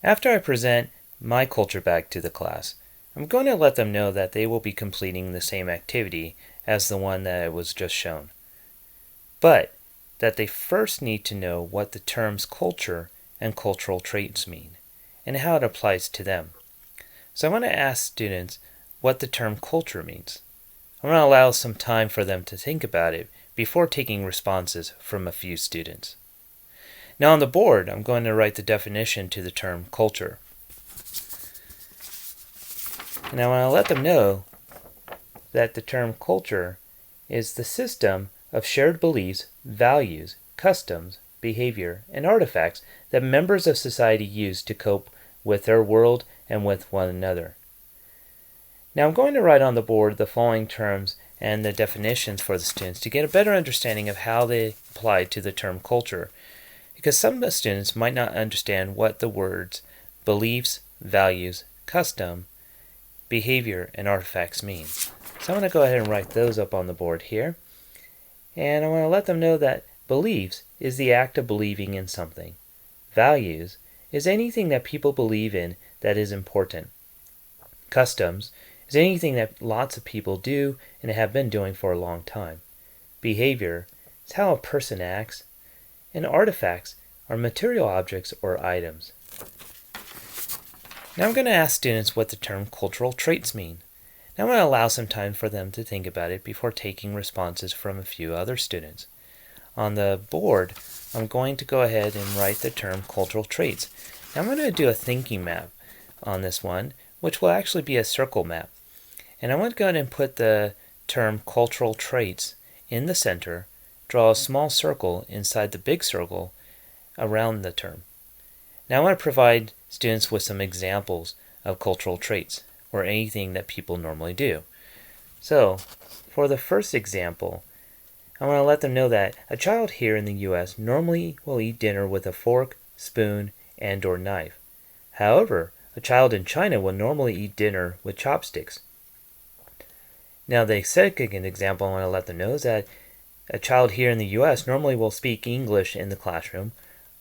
After I present my culture bag to the class, I'm going to let them know that they will be completing the same activity as the one that was just shown, but that they first need to know what the terms culture and cultural traits mean, and how it applies to them. So I want to ask students what the term culture means. I'm going to allow some time for them to think about it before taking responses from a few students. Now on the board, I'm going to write the definition to the term culture. And I want to let them know that the term culture is the system of shared beliefs, values, customs, behavior, and artifacts that members of society use to cope with their world and with one another. Now I'm going to write on the board the following terms and the definitions for the students to get a better understanding of how they apply to the term culture, because some of the students might not understand what the words beliefs, values, custom, behavior, and artifacts mean. So I'm going to go ahead and write those up on the board here. And I want to let them know that beliefs is the act of believing in something. Values is anything that people believe in that is important. Customs is anything that lots of people do and have been doing for a long time. Behavior is how a person acts. And artifacts are material objects or items. Now I'm going to ask students what the term cultural traits mean. Now I'm going to allow some time for them to think about it before taking responses from a few other students. On the board, I'm going to go ahead and write the term cultural traits. Now I'm going to do a thinking map on this one, which will actually be a circle map. And I want to go ahead and put the term cultural traits in the center, draw a small circle inside the big circle around the term. Now I want to provide students with some examples of cultural traits, or anything that people normally do. So, for the first example, I want to let them know that a child here in the U.S. normally will eat dinner with a fork, spoon, and/or knife. However, a child in China will normally eat dinner with chopsticks. Now, the second example I want to let them know is that a child here in the U.S. normally will speak English in the classroom,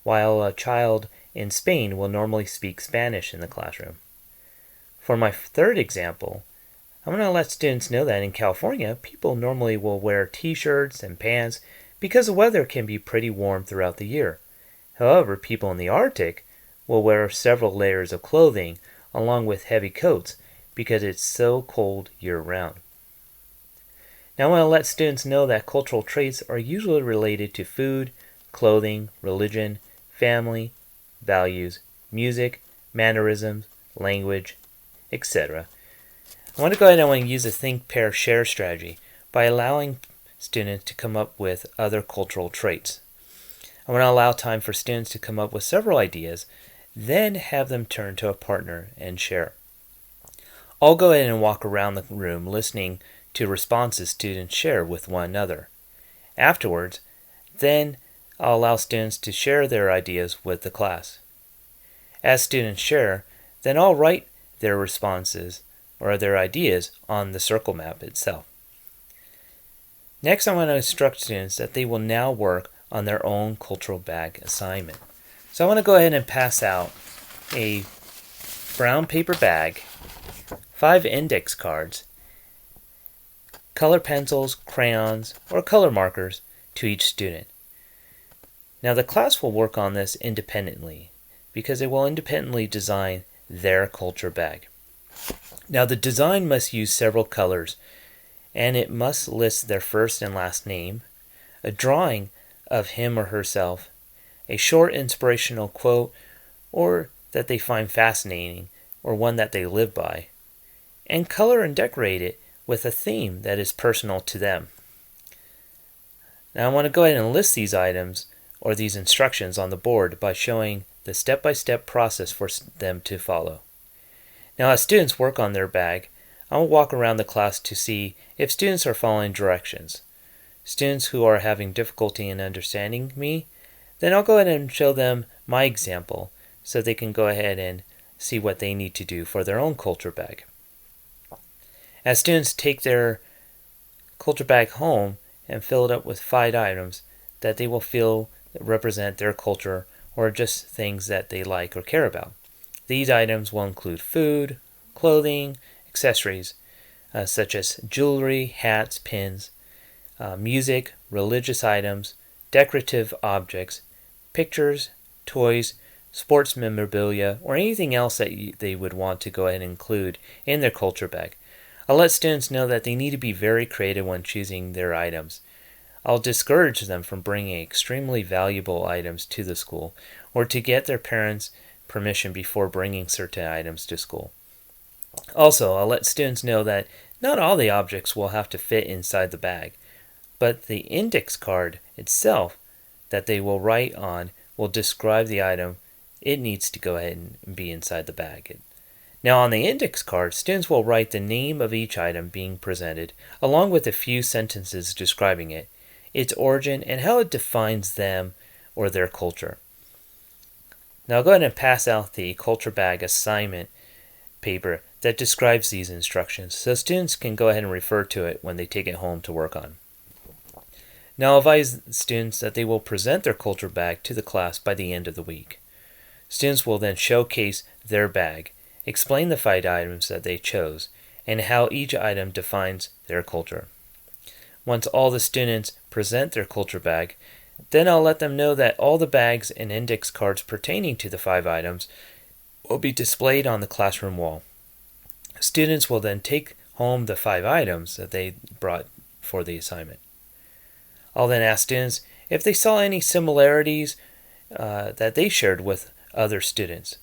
while a child in Spain will normally speak Spanish in the classroom. For my third example, I'm going to let students know that in California, people normally will wear t-shirts and pants because the weather can be pretty warm throughout the year. However, people in the Arctic will wear several layers of clothing along with heavy coats because it's so cold year-round. Now I want to let students know that cultural traits are usually related to food, clothing, religion, family, values, music, mannerisms, language, etc. I want to go ahead and I want to use a think, pair, share strategy by allowing students to come up with other cultural traits. I want to allow time for students to come up with several ideas, then have them turn to a partner and share. I'll go ahead and walk around the room listening to responses students share with one another. Afterwards, then I'll allow students to share their ideas with the class. As students share, then I'll write their responses or their ideas on the circle map itself. Next, I want to instruct students that they will now work on their own cultural bag assignment. So I want to go ahead and pass out a brown paper bag, 5 index cards, color pencils, crayons, or color markers to each student. Now the class will work on this independently because it will independently design their culture bag. Now the design must use several colors, and it must list their first and last name, a drawing of him or herself, a short inspirational quote or that they find fascinating or one that they live by, and color and decorate it with a theme that is personal to them. Now I want to go ahead and list these items or these instructions on the board by showing the step-by-step process for them to follow. Now as students work on their bag, I will walk around the class to see if students are following directions. Students who are having difficulty in understanding me, then I'll go ahead and show them my example so they can go ahead and see what they need to do for their own culture bag. As students take their culture bag home and fill it up with 5 items that they will feel represent their culture or just things that they like or care about. These items will include food, clothing, accessories, such as jewelry, hats, pins, music, religious items, decorative objects, pictures, toys, sports memorabilia, or anything else that they would want to go ahead and include in their culture bag. I'll let students know that they need to be very creative when choosing their items. I'll discourage them from bringing extremely valuable items to the school or to get their parents' permission before bringing certain items to school. Also, I'll let students know that not all the objects will have to fit inside the bag, but the index card itself that they will write on will describe the item it needs to go ahead and be inside the bag. Now on the index card, students will write the name of each item being presented, along with a few sentences describing it, its origin, and how it defines them or their culture. Now I'll go ahead and pass out the culture bag assignment paper that describes these instructions, so students can go ahead and refer to it when they take it home to work on. Now I'll advise students that they will present their culture bag to the class by the end of the week. Students will then showcase their bag, explain the 5 items that they chose, and how each item defines their culture. Once all the students present their culture bag, then I'll let them know that all the bags and index cards pertaining to the 5 items will be displayed on the classroom wall. Students will then take home the 5 items that they brought for the assignment. I'll then ask students if they saw any similarities that they shared with other students.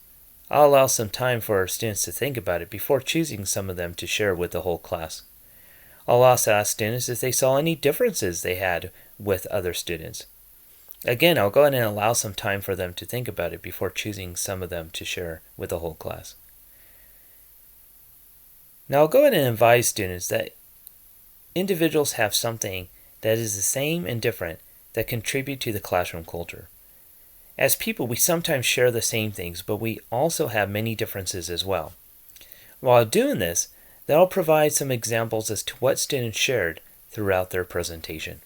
I'll allow some time for our students to think about it before choosing some of them to share with the whole class. I'll also ask students if they saw any differences they had with other students. Again, I'll go ahead and allow some time for them to think about it before choosing some of them to share with the whole class. Now I'll go ahead and advise students that individuals have something that is the same and different that contribute to the classroom culture. As people, we sometimes share the same things, but we also have many differences as well. While doing this, that'll provide some examples as to what students shared throughout their presentation.